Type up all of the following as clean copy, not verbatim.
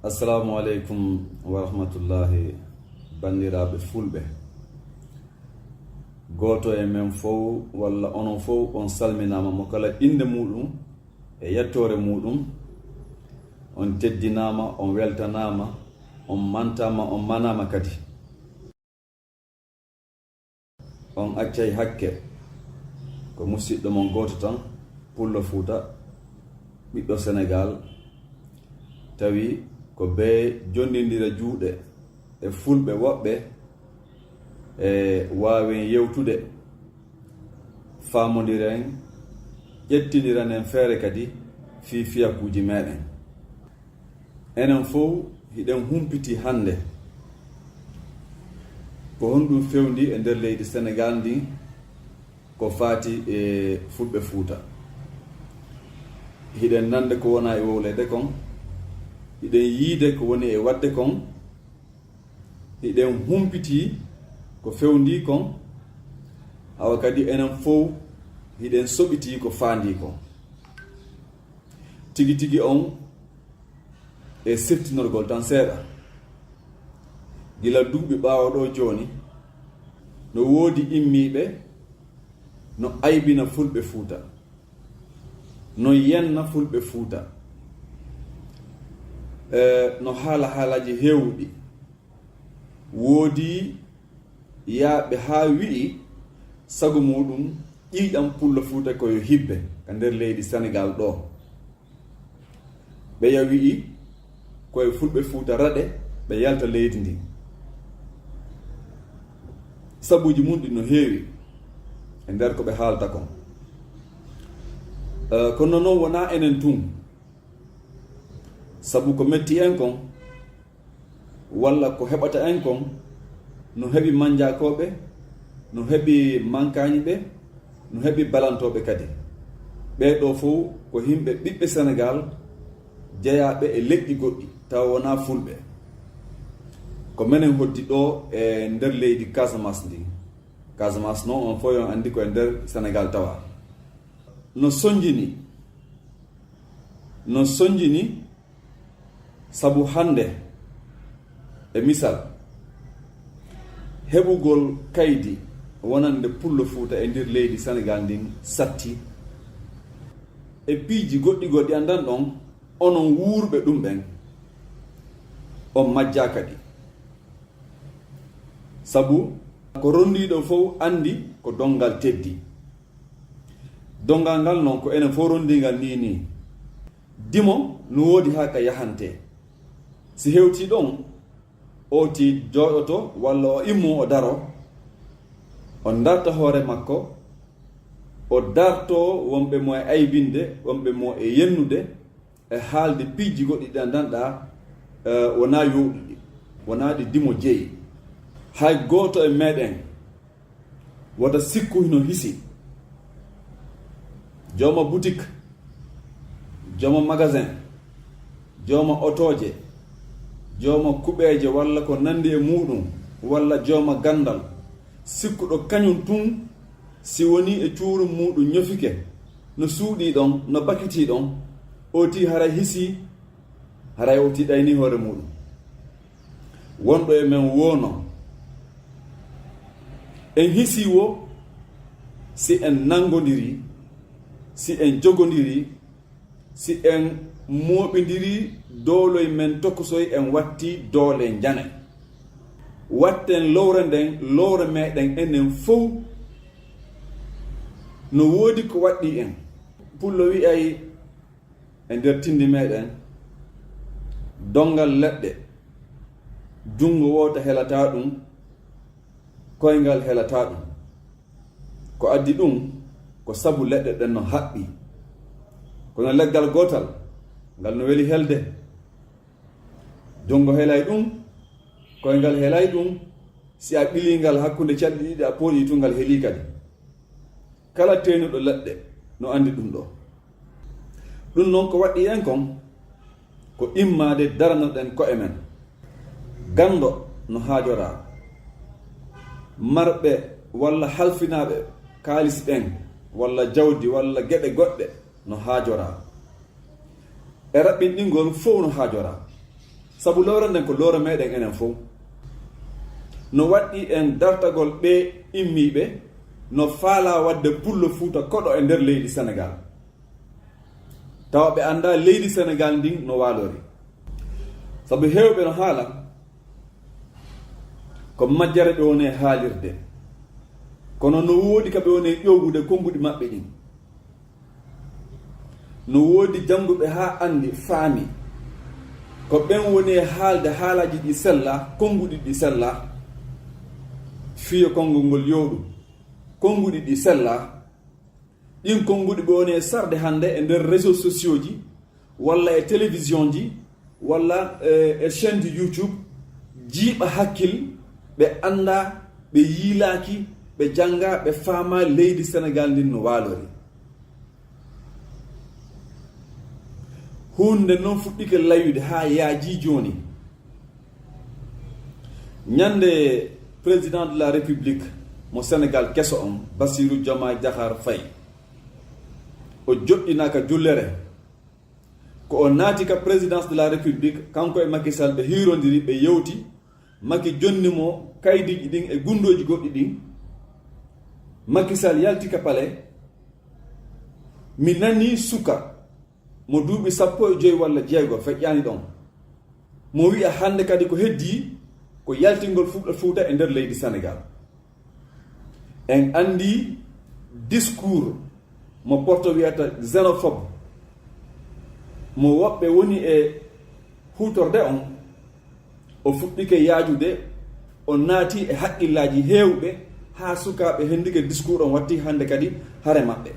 assalamu aleykum wa rahmatullahi bandiraɓe fulɓe. Goto e men fof walla onon fof on salminama mo kala inde muɗum e yettore muɗum. On teddinama, on weltanama, on mantama, on manama kadi. On accay hakke ko musidɗo mon goto tan Pullo Fouta ɓiɗɗo Sénégal tawi ko be jondindira juuɗe e fulɓe woɓɓe e waawen yewtude faamodiren ƴettiniran en feere kadi fii fiyakuuji meɗen. Enen fof hiɗen humpiti hannde ko honɗum fewndi e nder leydi Sénégal ndi ko faati e fulɓe Fuuta. Hiɗen nande ko wona e wowlede kon, hiɗen yiide ko woni e wadde kon, hiɗen humpiti ko fewndi kon, awa kadi enen fof hiɗen soɓiti ko faandi kon. Tigi tigi on e seftinorgol tan seeɗa. Gila duuɓi ɓaawoɗo jooni no woodi immiiɓe no aybina fulɓe Fuuta, no yenna fulɓe Fuuta, no haalaji heewɗi. Woodi yaaɓe haa wi'i sago muɗum ƴiiƴam Pullo Fuuta koyo hibbe ka nder leydi Sénégal ɗo. Ɓeya wi'i koye fulɓe Fuuta raɗe ɓe yalta leydi ndi. Sabuji mum ɗi no heewi e nder ko ɓe haalta kon. Kono noon wona enen tun, sabu ko metti en kon walla ko heɓata en kon no heɓi manjakoɓe, no heɓi mankañi ɓe, no heɓi balantoɓe kadi. Ɓeɗo fof ko himɓe ɓiɓɓe Sénégal jeyaɓe e leƴƴi goɗɗi taw wona fulɓe. Ko menen hoddi ɗo e nder leydi Casamance ndi. Casamance noon on fof on andi ko e nder Sénégal tawa. No sonjini sabu hande e misal heɓugol kaydi wonande Pullo Fuuta e nder leydi Sénégal ndin satti e piiji goɗɗi andan ɗon onon wuurɓe ɗum ɓen on majja kadi, sabu ko rondiɗo fof andi ko dongal teddi. Dongal ngal noon ko enen fof rondingal ni dimo no woodi haa ka yahante. Si hewti ɗon o ti jooɗoto walla o immo o daro, o darta hoore makko, o darto wonɓe mo e aybinde, wonɓe mo e yennude e haalde piiji goɗɗi ɗi andanɗa wona yowɗuɗi, wona ɗi dimo jeeyi. Hay gooto e meɗen wata sikku hino hisi jooma boutique, jooma magasin, jooma otoje, jooma kuɓeeje walla ko nandi e muɗum, walla jooma gandal, sikkuɗo kañum tun si woni e cuuru muɗum ñofike no suuɗi ɗon, no bakiti ɗon, oti haray hisi, haray oti ɗayni hoore muɗum. Wonɗo e men wono en hisi wo si en nangodiri, si en jogodiri, si en mooɓidiri dooloy men tokosoy en watti doole jane. Watten lowre nden, lowre meɗen enen fof no woodi ko waɗɗi en. Pullo wi'ay e nder tindi meɗen dongal leɗɗe jungo wota helata ɗum, koyngal helata ɗum. Ko addi ɗum ko sabu leɗɗe ɗen no haɓɓi. Kono leggal gotal ngal no weli helde, jungo helay ɗum, koyngal helay ɗum. Si a ɓilingal hakkunde calɗi ɗiɗi a pooɗi tu ngal heli kadi. Kala teenuɗo leɗɗe no andi ɗum ɗo. Ɗum noon ko waɗi en kon ko immade daranoɗen ko'e men. Gando no haajora, marɓe walla halfinaɓe kaalis ɓen walla jawdi walla geɗe goɗɗe no haajora. E raɓɓinɗingol fof no haajora. sabu lowre nden ko lowre meɗen enen fof no waɗɗi en dartagol ɓe immiɓe no faala wadde pullo Fuuta koɗo e nder leydi Sénégal tawa ɓe anda leydi Sénégal ndin no waalori sabu hewɓe no haala ko majjere ɓe woni haalirde kono no woodi ka ɓe woni ƴowgude konnguɗi maɓɓe ɗin no woodi jannguɓe haa anndi faami ko ɓen woni haalde haalaji ɗi sella konnguɗi ɗi sella fiyo konngol ngol yowɗum konnguɗi ɗi sella ɗin konnguɗi ɓe woni sarde hannde e nder réseaux sociaux ji walla e télévision ji walla e chaîne de YouTube jiiɓa hakkil ɓe annda ɓe yiilaaki ɓe jannga ɓe faama leydi Sénégal ndin no waalori hunde noon fuɗɗike layude haa yaaji jooni ñande président de la république mo Sénégal keso on Bassirou Diomaye Diakhar Faye o joɗɗinaka jullere ko o naati ka présidence de la république kanko e Macky Sall ɓe hiirodiri ɓe yewti Macky jonnimo kaydiji ɗin e gundoji goɗɗi ɗin Macky Sall yalti ka pale mi nani suka mo duuɓi 15 walla 6 feƴƴani ɗon mo wi'a hande kadi ko heddi ko yaltingol Fuuta e nder leydi Sénégal en andi discours mo porto wiyata xénophobe mo woɓɓe woni e hutorde on o fuɗɗike yaajude o naati e haqqillaji heewɓe haa sukaaɓe hendike discours on watti hande kadi hare maɓɓe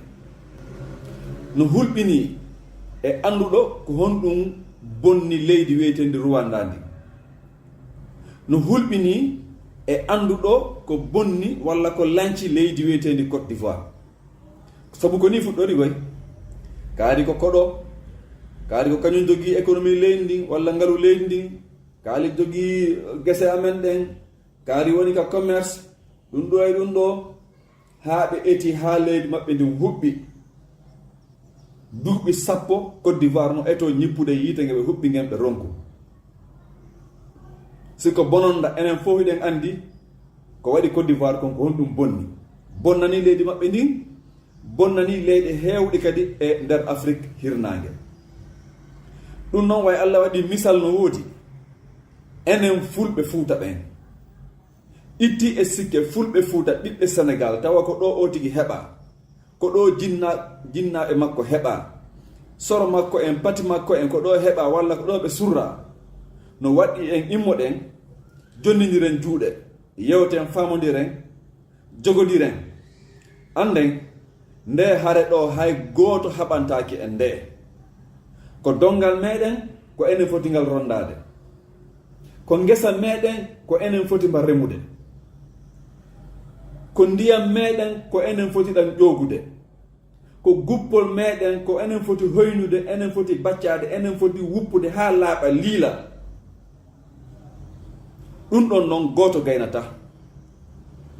no hulɓini e annduɗo ko honɗum bonni leydi wiyetendi Rwanda ndi no hulɓini e annduɗo ko bonni walla ko lanci leydi wiyetendi Côte d'Ivoire sabu ko ni fuɗɗori koy kaari ko koɗo kaari ko kañum jogii économie leydi ndin walla ngalu leydi ndin kaali jogii gese amen ɗen kaari woni ka commerce ɗum ɗo e ɗum ɗo haa ɓe eti haa leydi maɓɓe ndin huɓɓi duuɓi 10 Côte d'Ivoire no eto ñippude yiite nge ɓe huɓɓi ngen ɓe ronku siko bononda enen fof eɗen andi ko waɗi Côte d'Ivoire kon ko honɗum bonni bonnani leydi maɓɓe ndin bonnani leyɗe heewɗi kadi e nder Afrique hirnaange ɗum noon way Allah waɗi misal no woodi enen fulɓe Fuuta ɓen itti e sikke fulɓe Fuuta ɓiɓɓe Sénégal tawa ko ɗo o tigi heɓa ko ɗo jinnaaɓe makko heɓa soro makko en pati makko en ko ɗo heɓa walla ko ɗo ɓe surra no waɗi en immoɗen jonniniren juuɗe yewten famodiren jogodiren anden nde hare ɗo hay gooto haɓantaki en nde ko dongal meɗen ko enen foti ngal rondade ko ngesa meɗen ko enen foti mba remude ko ndiyam meɗen ko enen foti ɗan ƴogude ko guppol meɗen ko enen foti hoynude enen foti baccade enen foti wuppude ha laaɓa liila ɗum ɗon noon gooto gaynata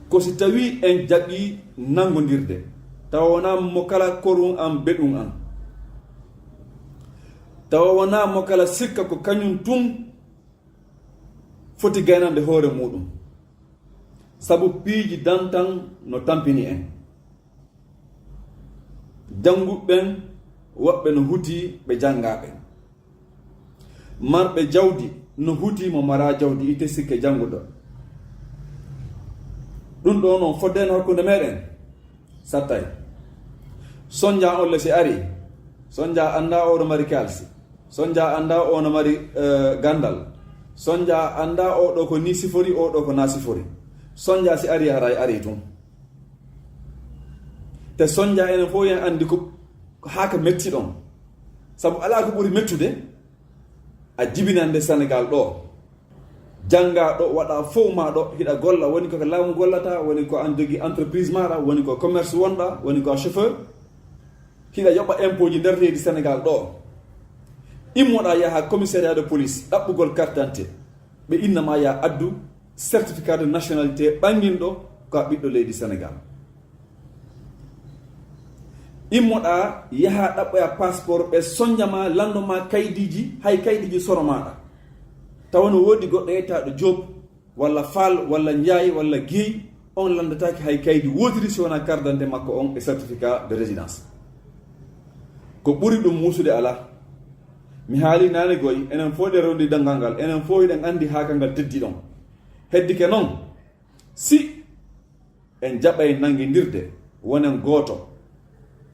ko si tawi en jaɓi nangodirde tawa wona mo kala korum an beɗum an tawa wona mo kala sikka ko kañum tun foti gaynande hoore muɗum sabu piiji dantan no tampini en janguɓɓen woɓɓe no huti ɓe jangaɓe marɓe jawdi no huti mo mara jawdi ite sikke janguɗo ɗum ɗo noon fodde no hakkunde meɗen sattay sonja on le si ari sonja anda o no mari kalsi sonja anda o no mari gandal sonja anda o ɗo ko ni sifori o ɗo ko na sifori sonja si ari haray ari tun te sonja enen fof yen andi ko haka metti ɗon sabu ala ko ɓuri mettude a jibinande Sénégal ɗo janga ɗo waɗa fof ma ɗo hiɗa golla woni ko laamu gollata woni ko an jogi entreprise maɗa woni ko commerce wonɗa woni ko chauffeur hiɗa yoɓa impôt ji nder leydi Sénégal ɗo immoɗa yaha commissariat de police ɗaɓɓugol carte d'identité ɓe innama ya addu certificat de nationalité ɓanginɗo ko a ɓiɗɗo leydi Sénégal immoɗa yaha ɗaɓɓoya passeport ɓe soñjama landoma kaydiji hay kaydiji soro maɗa tawa no woodi goɗɗo yettaɗo Joob walla Faal walla Njaay walla Guèye on landataki hay kaydi wodiri si wona carte d'identité makko on e certificat de résidence ko ɓuri ɗum muusude ala. mi haali naane goy enen fof ɗe rewndi dangal ngal enen fof eɗen anndi haakal ngal teddi ɗon heddike noon si en jaɓay nangidirde wonen gooto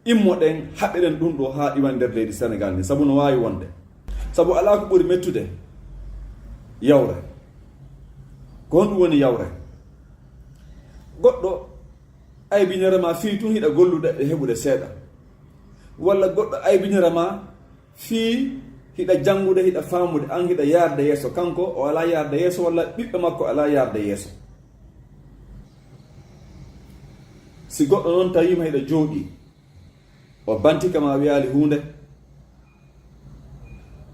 immoɗen haɓeɗen ɗum ɗo haa iwan nder leydi Sénégal ni sabu no waawi wonde sabu alaa ko ɓuri mettude yawre ko honɗum woni yawre goɗɗo aybinere ma fii tun hiɗa gollude e heɓude seeɗa walla goɗɗo aybinere ma fii hiɗa janngude hiɗa faamude an hiɗa yaarde yeeso kanko o alaa yaarde yeeso walla ɓiɓɓe makko alaa yaarde yeeso. si goɗɗo noon tawima hiɗa jooɗi o bantika ma a wiyaali huunde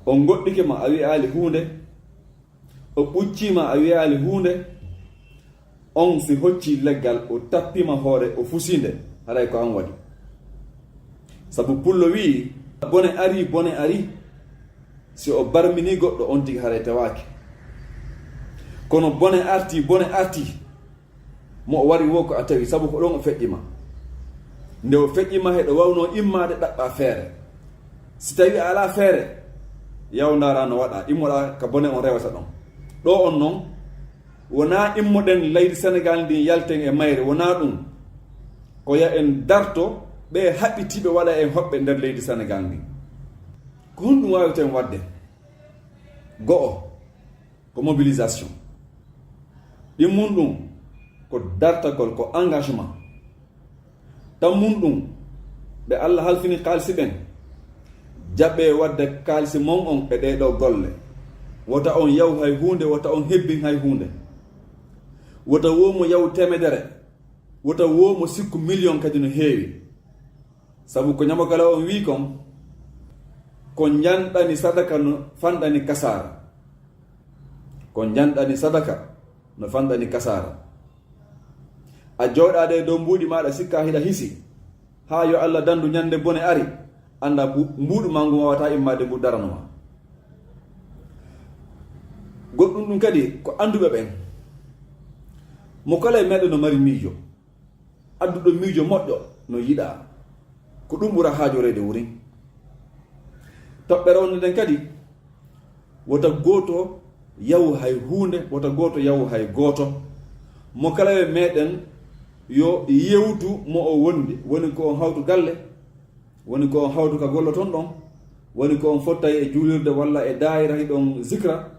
o goɗɗike ma a wiyaali huunde o ɓuccima a wiyaali huunde on si hocci leggal o tappima hoore o fusinde haɗay ko an waɗi sabu pullo wi bone ari si o barmini goɗɗo on tigi haɗay tewaki kono bone arti mo o wari wo ko a tawi sabu ko ɗon o feƴƴima nde o feƴƴima heɗo wawno immade ɗaɓɓa feere si tawi a ala feere yaw ndara no waɗa immoɗa ka bone on rewata ɗon ɗo on noon wona immoɗen leydi Sénégal ndi yalten e mayre wona ɗum ko ya en darto ɓe haɓɓitiɓe waɗa en hoɓɓe nder leydi Sénégal ndi ko honɗum wawiten wadde go'o ko mobilisation ɗimmum ɗum ko dartagol ko engagement tammum ɗum ɓe Allah halfini kaalisi ɓen jaɓɓe wadde kaalisi mon on e ɗeɗo golle wota on yaw hay hunde wota on hebbin hay hunde wota womo yaw temedere wota womo sikku million kadi no heewi sabu ko ñamagala on wi kon ko janɗani sadaka no fanɗani kasara ko janɗani sadaka no fanɗani kasara a jooɗade dow mbuuɗi maɗa sikka hiɗa hisi ha yo Allah dandu ñande bone ari anda mbuuɗu ma ngu wawata immade ngu daranoma goɗɗum ɗum kadi ko anduɓe ɓen mo kala e meɗe no mari miijo adduɗo miijo moƴƴo no yiɗa ko ɗum ɓura haajorede wurin toɓɓere onde nden kadi wota gooto yawu hay hunde wota gooto yawu hay gooto mo kala e meɗen yo yewtu mo o wondi woni ko on hawtu galle woni ko on hawtu ka golloton ɗon woni ko on fottay e juulirde walla e daayira hiɗon zicra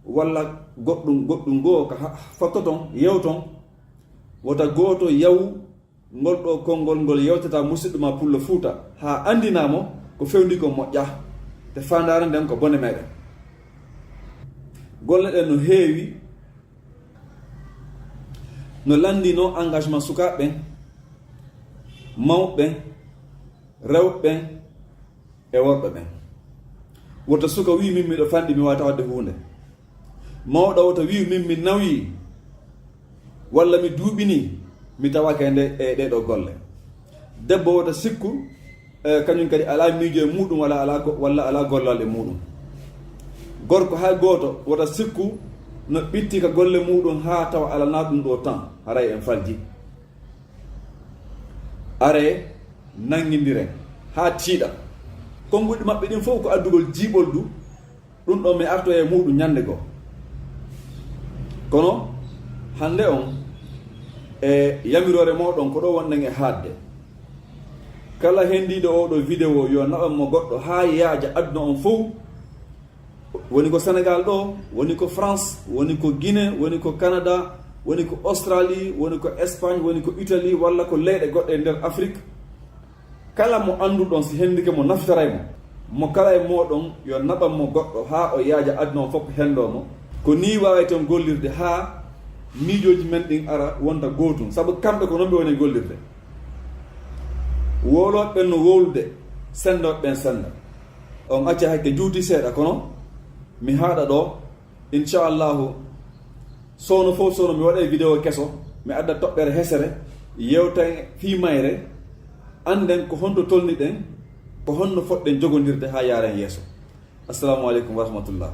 walla goɗɗum goo ka fottoton yewton wota gooto yawu ngol ɗo konngol ngol yewtata musidɗo ma Pullo Fuuta ha andinamo ko fewndi ko moƴƴa te fandare nden ko bone meɗen golle ɗen no heewi no landino engagement sukaɓe ɓen mawɓe rewɓe e worɓe ɓen wota suka wi min miɗo fanɗi mi wata wadde hunde mawɗo wota wi min mi nawi walla mi duuɓini mi tawake nde e ɗeɗo golle debbo wota sikku kañum kadi ala miijo e muɗum walla ala gollal e muɗum gorko hay goto wota sikku no ɓitti ka golle muɗum ha tawa alana ɗum ɗo temps haray en falji are nangidiren ha tiiɗa konguɗi maɓɓe ɗin fof ko addugol jiiɓol du ɗum ɗon mi arto e muɗum ñande goo kono hande on e yamirore moɗon ko ɗo wonɗen e haadde kala hendiɗo oɗo vidéo yo naɓan mo goɗɗo ha yaaja aduna on fof woni ko Sénégal ɗo woni ko France woni ko Guinée woni ko Canada woni ko Australie woni ko Espagne woni ko Italie walla ko leyɗe goɗɗe e nder Afrique kala mo anduɗon si hendike mo naftaraymo mo kala e moɗon yo naɓan mo goɗɗo ha o yaaja aduna on fof hendomo ko ni waweten gollirde ha miijoji men ɗin ara wonta gootum saabu kamɓe ko noon ɓe woni gollirde woloɓe ɓen no wowlude sendoɓe ɓen senda on acca hakke juuti seeɗa kono mi haaɗa ɗo inchallahu sowno fof sowno mi waɗa vidéo keso mi adda toɓɓere hesere yewtan fi mayre anden ko honto tolni ɗen ko honno foɗɗen jogodirde ha yaren yeeso. Assalamu aleykum wa rahmatullah.